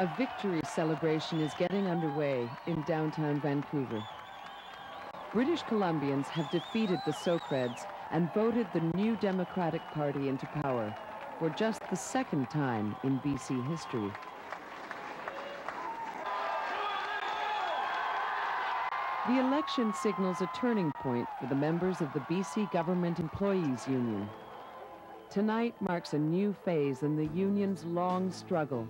A victory celebration is getting underway in downtown Vancouver. British Columbians have defeated the Socreds and voted the new Democratic Party into power for just the second time in BC history. The election signals a turning point for the members of the BC Government Employees Union. Tonight marks a new phase in the union's long struggle,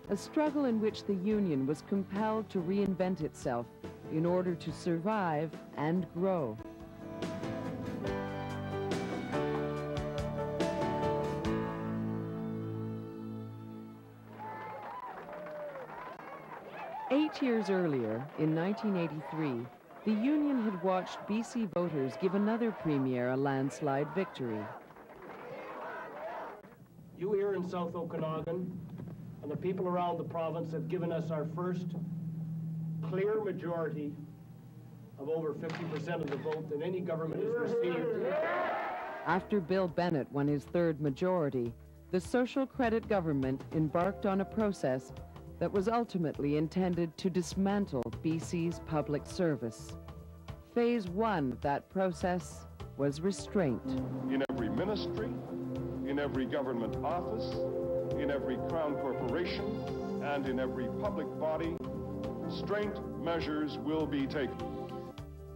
a struggle in which the union was compelled to reinvent itself in order to survive and grow. Eight years earlier, in 1983, the union had watched BC voters give another premier a landslide victory. You here in South Okanagan and the people around the province have given us our first clear majority of over 50% of the vote that any government has received. After Bill Bennett won his third majority, the social credit government embarked on a process that was ultimately intended to dismantle BC's public service. Phase one of that process was restraint. In every ministry, in every government office, in every crown corporation, and in every public body, restraint measures will be taken.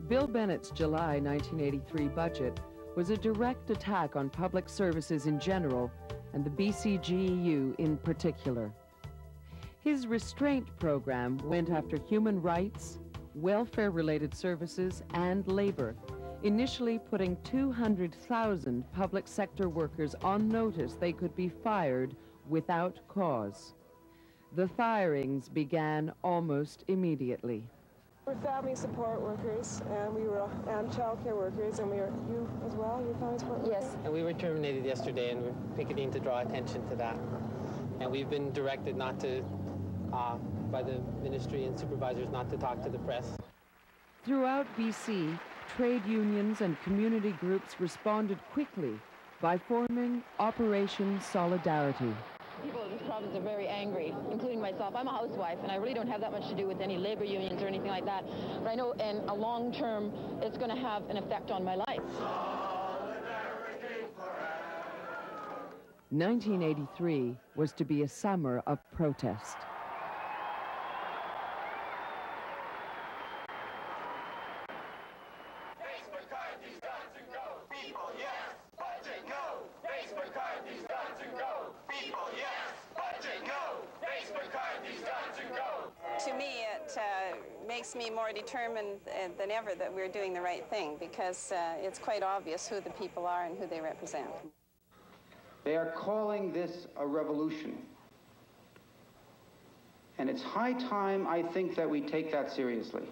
Bill Bennett's July 1983 budget was a direct attack on public services in general and the BCGEU in particular. His restraint program went after human rights, welfare-related services, and labor, initially putting 200,000 public sector workers on notice they could be fired without cause. The firings began almost immediately. We're family support workers, and child care workers, and you as well, you're family support workers? Yes. And we were terminated yesterday, and we're picketing to draw attention to that. And we've been directed not to, by the ministry and supervisors, not to talk to the press. Throughout BC, trade unions and community groups responded quickly by forming Operation Solidarity. People of this province are very angry, including myself. I'm a housewife, and I really don't have that much to do with any labor unions or anything like that. But I know in a long term, it's going to have an effect on my life. 1983 was to be a summer of protest. To me, it makes me more determined than ever that we're doing the right thing, because it's quite obvious who the people are and who they represent. They are calling this a revolution. And it's high time, I think, that we take that seriously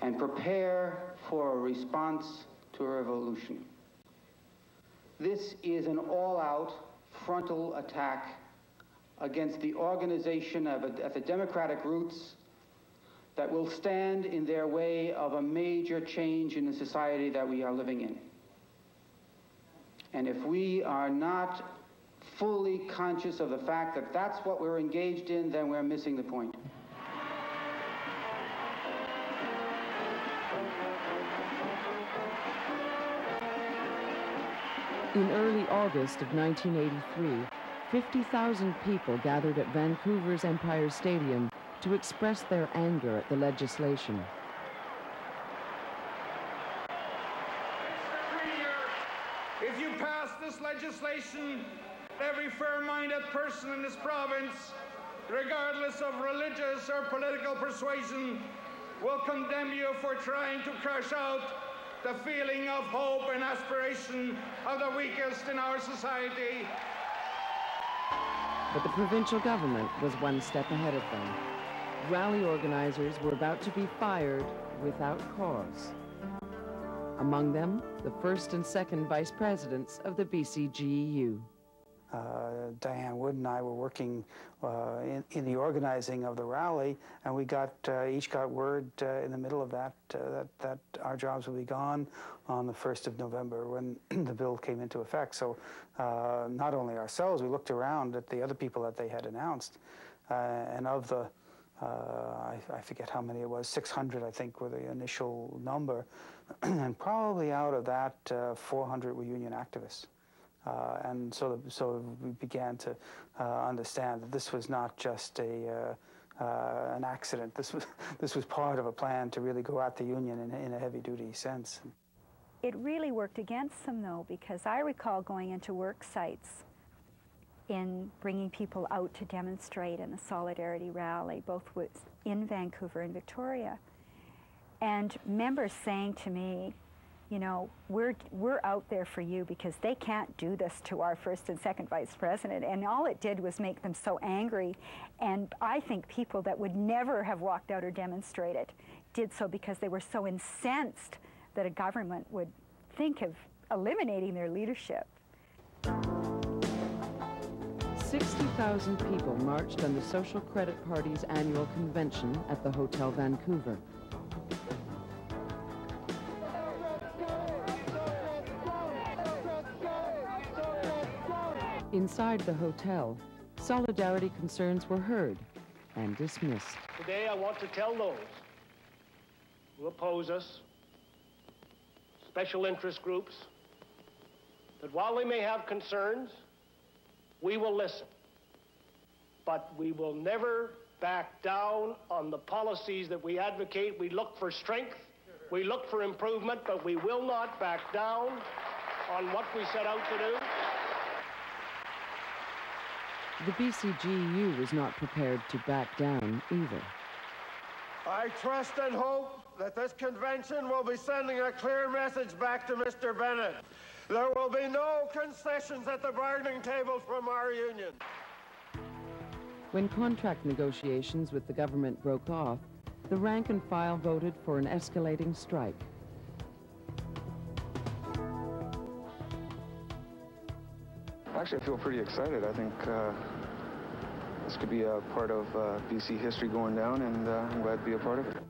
and prepare for a response to a revolution. This is an all-out frontal attack against the organization at the democratic roots that will stand in their way of a major change in the society that we are living in. And if we are not fully conscious of the fact that that's what we're engaged in, then we're missing the point. In early August of 1983, 50,000 people gathered at Vancouver's Empire Stadium to express their anger at the legislation. If you pass this legislation, every fair-minded person in this province, regardless of religious or political persuasion, will condemn you for trying to crush out the feeling of hope and aspiration of the weakest in our society. But the provincial government was one step ahead of them. Rally organizers were about to be fired without cause. Among them, the first and second vice presidents of the BCGEU. Diane Wood and I were working in the organizing of the rally, and we each got word in the middle of that that our jobs would be gone on the 1st of November when the bill came into effect. So not only ourselves, we looked around at the other people that they had announced, and of the I forget how many it was, 600 I think were the initial number, and probably out of that 400 were union activists. And so we began to understand that this was not just an accident. This was part of a plan to really go at the union in a heavy-duty sense. It really worked against them, though, because I recall going into work sites in bringing people out to demonstrate in the Solidarity Rally, both in Vancouver and Victoria, and members saying to me, you know, we're out there for you because they can't do this to our first and second vice president. And all it did was make them so angry. And I think people that would never have walked out or demonstrated did so because they were so incensed that a government would think of eliminating their leadership. 60,000 people marched on the Social Credit Party's annual convention at the Hotel Vancouver. Inside the hotel, solidarity concerns were heard and dismissed. Today I want to tell those who oppose us, special interest groups, that while they may have concerns, we will listen. But we will never back down on the policies that we advocate. We look for strength, we look for improvement, but we will not back down on what we set out to do. The BCGEU was not prepared to back down either. I trust and hope that this convention will be sending a clear message back to Mr. Bennett. There will be no concessions at the bargaining table from our union. When contract negotiations with the government broke off, the rank and file voted for an escalating strike. Actually, I feel pretty excited. I think this could be a part of BC history going down, and I'm glad to be a part of it.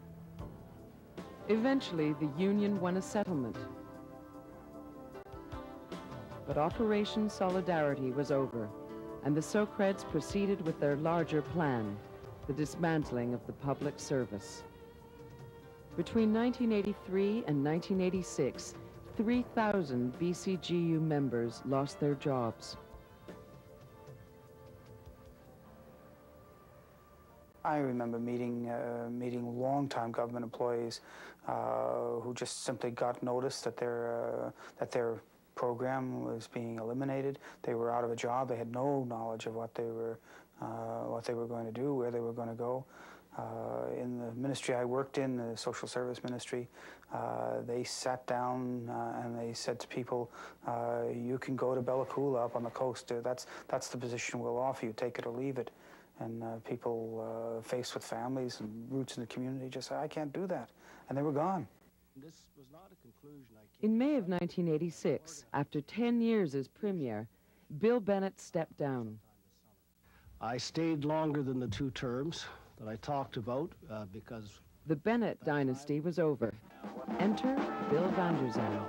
Eventually, the union won a settlement. But Operation Solidarity was over, and the Socreds proceeded with their larger plan, the dismantling of the public service. Between 1983 and 1986, 3,000 BCGEU members lost their jobs. I remember meeting long-time government employees who just simply got notice that their program was being eliminated. They were out of a job. They had no knowledge of what they were going to do, where they were going to go. In the ministry I worked in, the social service ministry, they sat down and they said to people, you can go to Bella Coola up on the coast. That's the position we'll offer you. Take it or leave it. And people faced with families and roots in the community just said, I can't do that. And they were gone. This was not a conclusion I came In May of 1986, after 10 years as Premier, Bill Bennett stepped down. I stayed longer than the 2 terms that I talked about because The Bennett dynasty was over. Enter Bill Vander.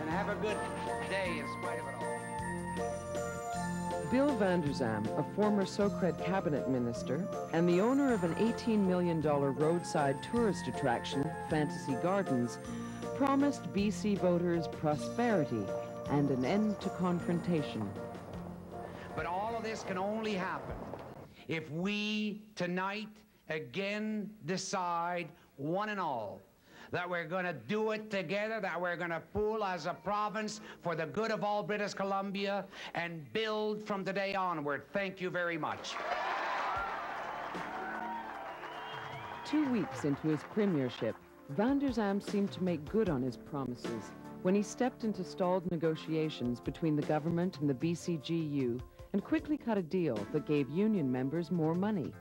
And have a good day in spite of it all. Bill Vander, a former Socred cabinet minister and the owner of an $18 million roadside tourist attraction, Fantasy Gardens, promised BC voters prosperity and an end to confrontation. But all of this can only happen if we tonight again decide, one and all, that we're going to do it together, that we're going to pool as a province for the good of all British Columbia and build from today onward. Thank you very much. 2 weeks into his premiership, Vander seemed to make good on his promises when he stepped into stalled negotiations between the government and the BCGEU and quickly cut a deal that gave union members more money.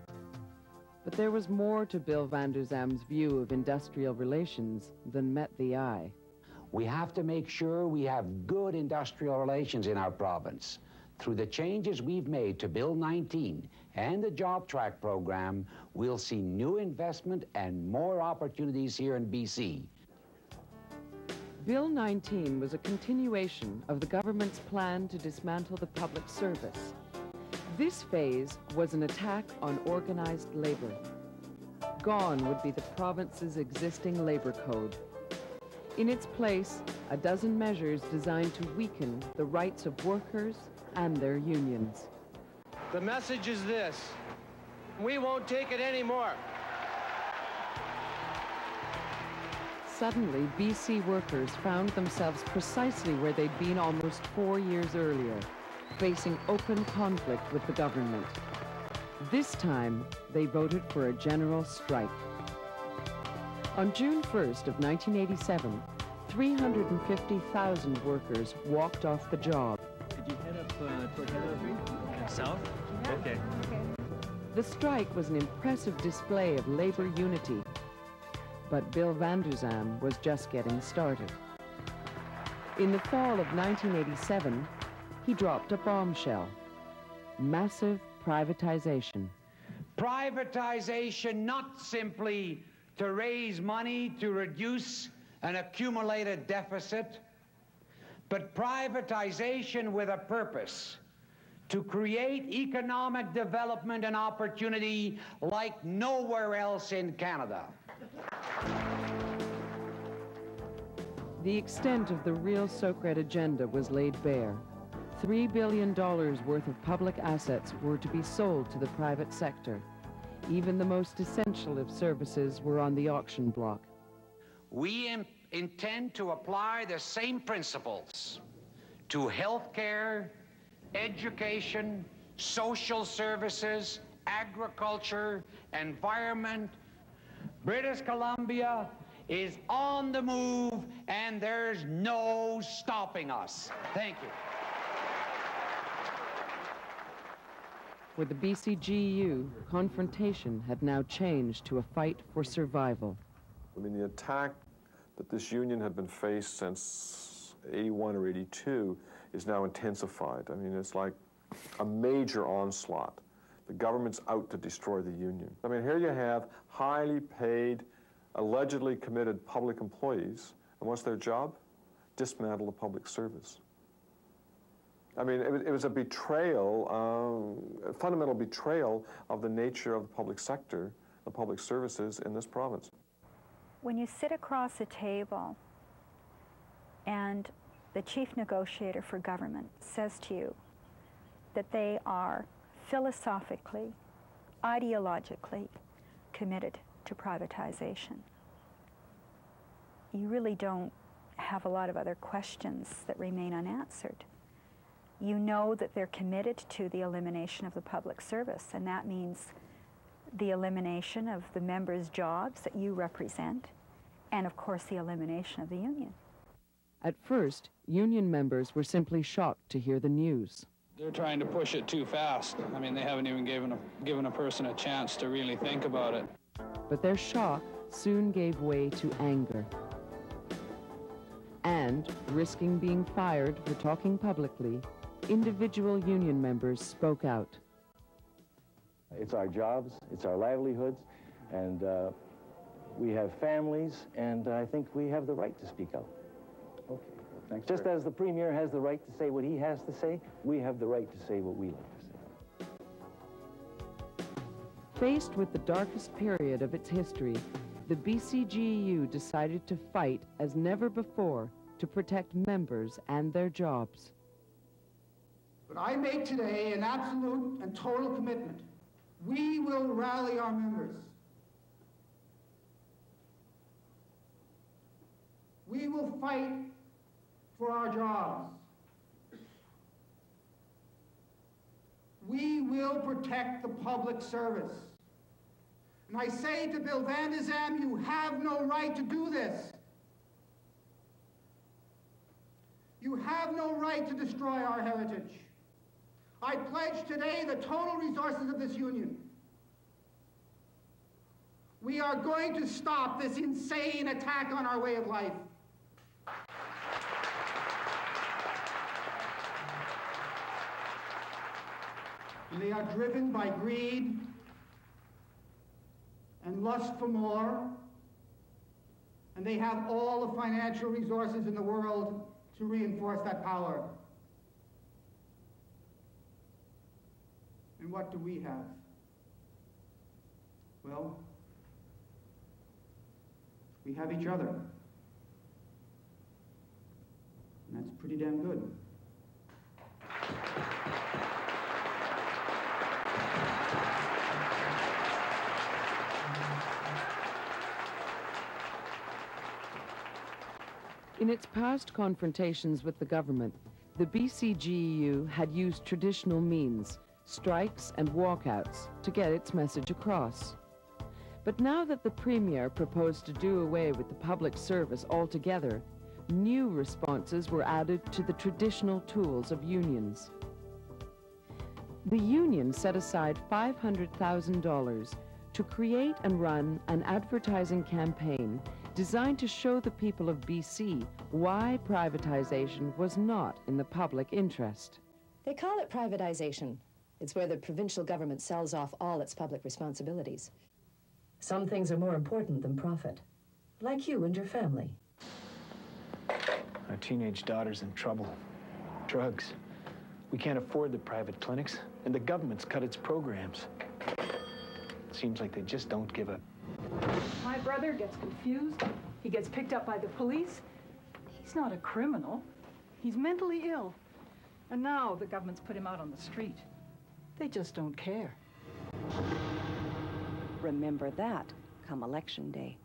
But there was more to Bill Vander view of industrial relations than met the eye. We have to make sure we have good industrial relations in our province. Through the changes we've made to Bill 19 and the Job Track program, we'll see new investment and more opportunities here in BC. Bill 19 was a continuation of the government's plan to dismantle the public service. This phase was an attack on organized labor. Gone would be the province's existing labor code. In its place, a dozen measures designed to weaken the rights of workers and their unions. The message is this: we won't take it anymore. Suddenly, BC workers found themselves precisely where they'd been almost 4 years earlier, facing open conflict with the government. This time, they voted for a general strike. On June 1st of 1987, 350,000 workers walked off the job. Did you head up toward Heatherby? South? Yeah. Okay. The strike was an impressive display of labor unity, but Bill Vander was just getting started. In the fall of 1987, he dropped a bombshell: massive privatization. Privatization, not simply to raise money to reduce an accumulated deficit, but privatization with a purpose: to create economic development and opportunity like nowhere else in Canada. The extent of the real Socret agenda was laid bare. $3 billion worth of public assets were to be sold to the private sector. Even the most essential of services were on the auction block. We intend to apply the same principles to healthcare, education, social services, agriculture, environment. British Columbia is on the move, and there's no stopping us. Thank you. For the BCGEU, confrontation had now changed to a fight for survival. I mean, the attack that this union had been faced since 81 or 82 is now intensified. I mean, it's like a major onslaught. The government's out to destroy the union. I mean, here you have highly paid, allegedly committed public employees, and what's their job? Dismantle the public service. I mean, it was a betrayal, a fundamental betrayal of the nature of the public sector, the public services in this province. When you sit across a table and the chief negotiator for government says to you that they are philosophically, ideologically committed to privatization, you really don't have a lot of other questions that remain unanswered. You know that they're committed to the elimination of the public service, and that means the elimination of the members' jobs that you represent, and of course the elimination of the union. At first, union members were simply shocked to hear the news. They're trying to push it too fast. I mean, they haven't even given a person a chance to really think about it. But their shock soon gave way to anger. And, risking being fired for talking publicly, individual union members spoke out. It's our jobs, it's our livelihoods, and we have families, and I think we have the right to speak out. Okay, well, thanks. Just as the Premier has the right to say what he has to say, we have the right to say what we like to say. Faced with the darkest period of its history, the BCGEU decided to fight as never before to protect members and their jobs. But I make today an absolute and total commitment. We will rally our members. We will fight for our jobs. We will protect the public service. And I say to Bill Vander, you have no right to do this. You have no right to destroy our heritage. I pledge today the total resources of this union. We are going to stop this insane attack on our way of life. And they are driven by greed and lust for more, and they have all the financial resources in the world to reinforce that power. And what do we have? Well, we have each other. And that's pretty damn good. In its past confrontations with the government, the BCGEU had used traditional means, strikes and walkouts, to get its message across. But now that the Premier proposed to do away with the public service altogether, new responses were added to the traditional tools of unions. The union set aside $500,000 to create and run an advertising campaign designed to show the people of BC why privatization was not in the public interest. They call it privatization. It's where the provincial government sells off all its public responsibilities. Some things are more important than profit, like you and your family. Our teenage daughter's in trouble. Drugs. We can't afford the private clinics, and the government's cut its programs. Seems like they just don't give up. My brother gets confused. He gets picked up by the police. He's not a criminal. He's mentally ill. And now the government's put him out on the street. They just don't care. Remember that come election day.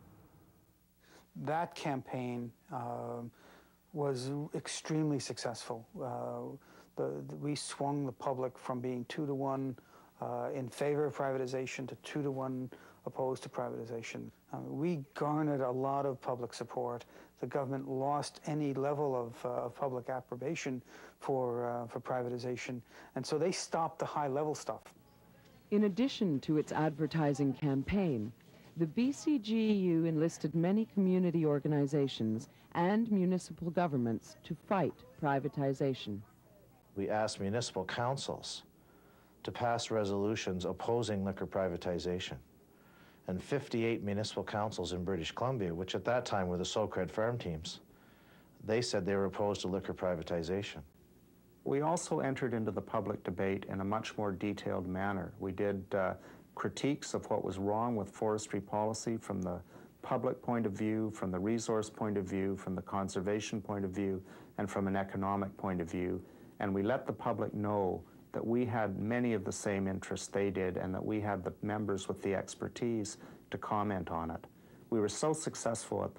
That campaign was extremely successful. We swung the public from being 2-to-1 in favor of privatization to 2-to-1 opposed to privatization. We garnered a lot of public support. The government lost any level of public approbation for privatization, and so they stopped the high-level stuff. In addition to its advertising campaign, the BCGEU enlisted many community organizations and municipal governments to fight privatization. We asked municipal councils to pass resolutions opposing liquor privatization. And 58 municipal councils in British Columbia, which at that time were the so-called farm teams, they said they were opposed to liquor privatization. We also entered into the public debate in a much more detailed manner. We did critiques of what was wrong with forestry policy from the public point of view, from the resource point of view, from the conservation point of view, and from an economic point of view. And we let the public know that we had many of the same interests they did, and that we had the members with the expertise to comment on it. We were so successful at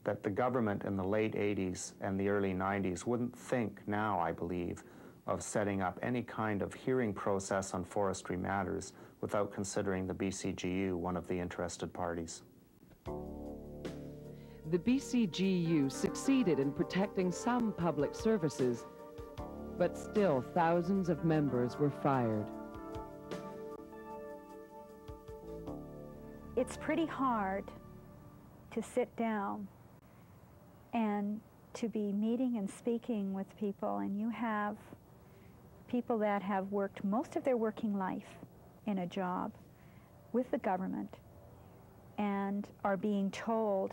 that the government in the late 80s and the early 90s wouldn't think now, I believe, of setting up any kind of hearing process on forestry matters without considering the BCGEU one of the interested parties. The BCGEU succeeded in protecting some public services, but still thousands of members were fired. It's pretty hard to sit down and to be meeting and speaking with people, and you have people that have worked most of their working life in a job with the government and are being told,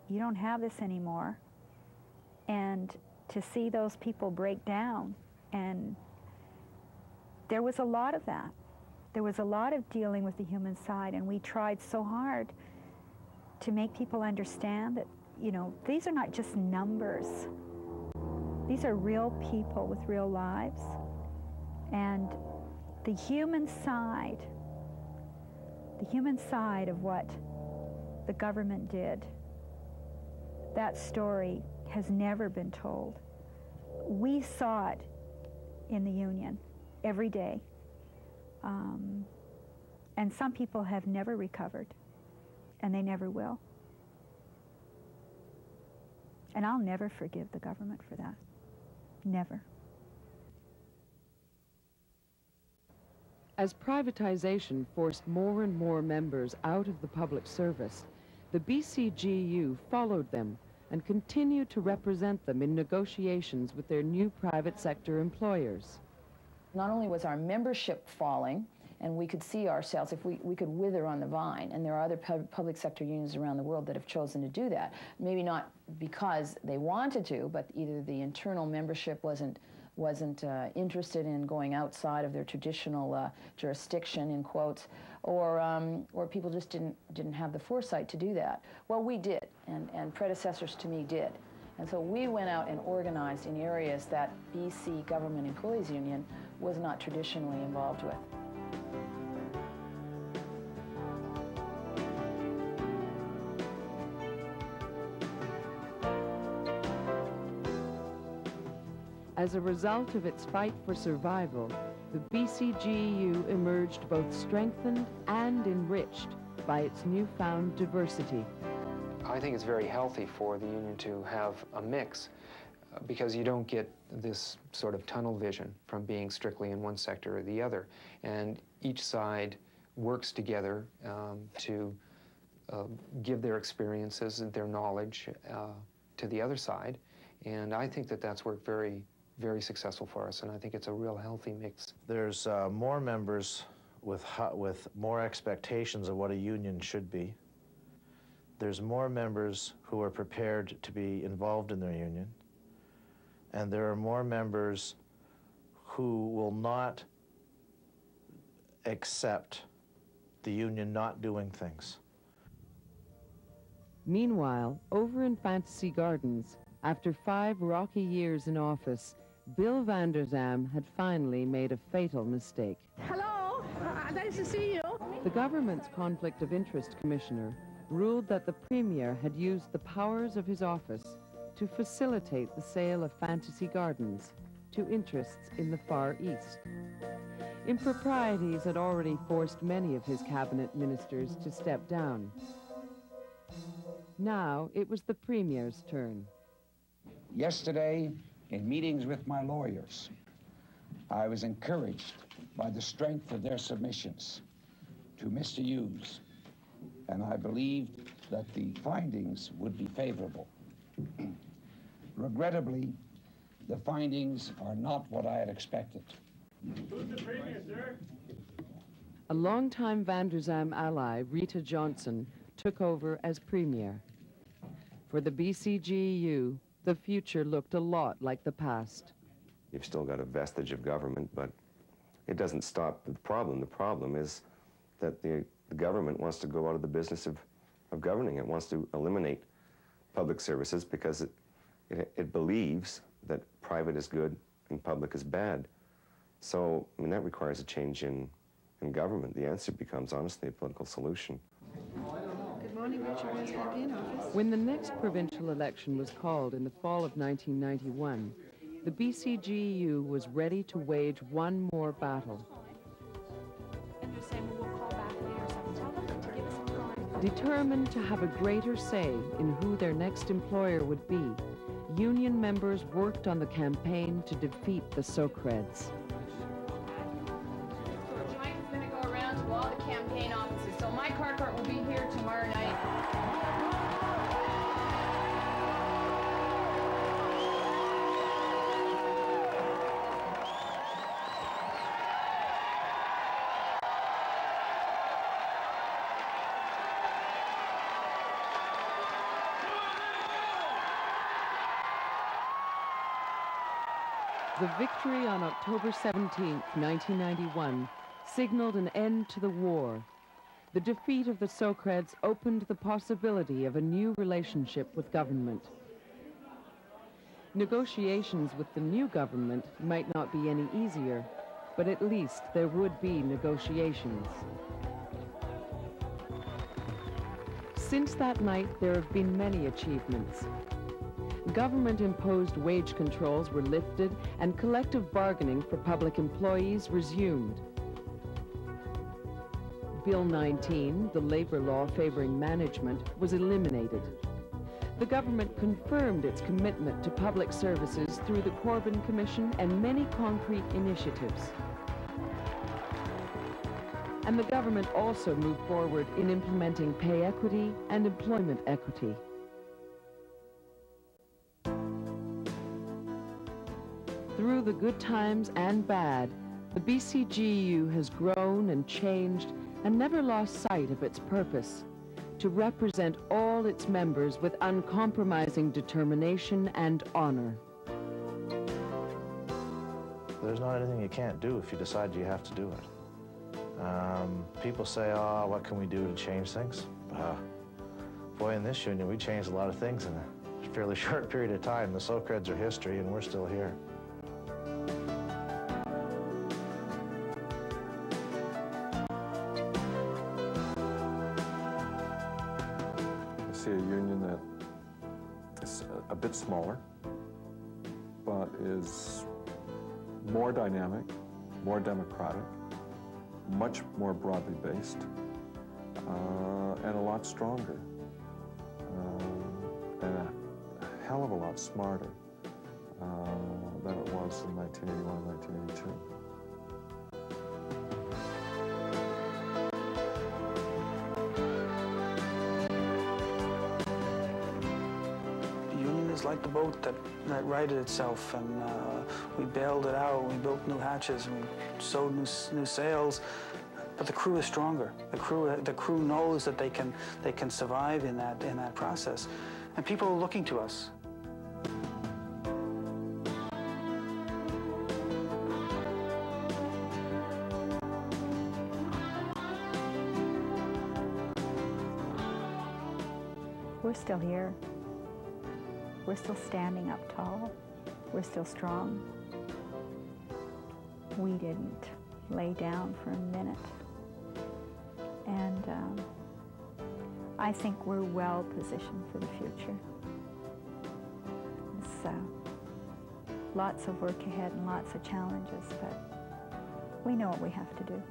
you don't have this anymore, and to see those people break down. And there was a lot of that. There was a lot of dealing with the human side, and we tried so hard to make people understand that, you know, these are not just numbers. These are real people with real lives. And the human side of what the government did, that story has never been told. We saw it in the union every day. And some people have never recovered, and they never will. And I'll never forgive the government for that. Never. As privatization forced more and more members out of the public service, the BCGEU followed them and continued to represent them in negotiations with their new private sector employers. not only was our membership falling, and we could see ourselves, if we could wither on the vine, and there are other public sector unions around the world that have chosen to do that, maybe not because they wanted to, but either the internal membership wasn't interested in going outside of their traditional jurisdiction, in quotes, or people just didn't have the foresight to do that. Well, we did, and predecessors to me did. And so we went out and organized in areas that BC Government Employees Union was not traditionally involved with. As a result of its fight for survival, the BCGEU emerged both strengthened and enriched by its newfound diversity. I think it's very healthy for the union to have a mix because you don't get this sort of tunnel vision from being strictly in one sector or the other. And each side works together to give their experiences and their knowledge to the other side. And I think that that's worked very successful for us, and I think it's a real healthy mix. There's more members with more expectations of what a union should be. There's more members who are prepared to be involved in their union, and there are more members who will not accept the union not doing things. Meanwhile, over in Fantasy Gardens, after 5 rocky years in office, Bill Vander had finally made a fatal mistake. Hello, nice to see you. The government's Conflict of Interest Commissioner ruled that the Premier had used the powers of his office to facilitate the sale of Fantasy Gardens to interests in the Far East. Improprieties had already forced many of his cabinet ministers to step down. Now it was the Premier's turn. Yesterday, in meetings with my lawyers, I was encouraged by the strength of their submissions to Mr. Hughes, and I believed that the findings would be favorable. Regrettably, the findings are not what I had expected. Who's the Premier, sir? A longtime Vander ally, Rita Johnson, took over as Premier. For the BCGEU, the future looked a lot like the past. You've still got a vestige of government, but it doesn't stop the problem. The problem is that the government wants to go out of the business of governing. It wants to eliminate public services because it believes that private is good and public is bad. So, I mean, that requires a change in government. The answer becomes, honestly, a political solution. Good morning, Richard Wayne's campaign office. When the next provincial election was called in the fall of 1991, the BCGEU was ready to wage one more battle. Determined to have a greater say in who their next employer would be, union members worked on the campaign to defeat the Socreds. Joint's going to go around to all the campaign offices, so my car cart will be here tomorrow night. The victory on October 17, 1991, signaled an end to the war. The defeat of the Socreds opened the possibility of a new relationship with government. Negotiations with the new government might not be any easier, but at least there would be negotiations. Since that night, there have been many achievements. Government-imposed wage controls were lifted and collective bargaining for public employees resumed. Bill 19, the labor law favoring management, was eliminated. The government confirmed its commitment to public services through the Corbyn Commission and many concrete initiatives. And the government also moved forward in implementing pay equity and employment equity. Through the good times and bad, the BCGEU has grown and changed and never lost sight of its purpose: to represent all its members with uncompromising determination and honor. There's not anything you can't do if you decide you have to do it. People say, oh, what can we do to change things? Boy, in this union, we changed a lot of things in a fairly short period of time. The Socreds are history, and we're still here. I see a union that is a bit smaller, but is more dynamic, more democratic, much more broadly based, and a lot stronger, and a hell of a lot smarter than it was in 1981 and 1982. Like the boat that righted itself, and we bailed it out, we built new hatches, and we sewed new sails, but the crew is stronger. The crew knows that they can survive in that process, and people are looking to us. We're still here. We're still standing up tall. We're still strong. We didn't lay down for a minute. And I think we're well positioned for the future. It's lots of work ahead and lots of challenges, but we know what we have to do.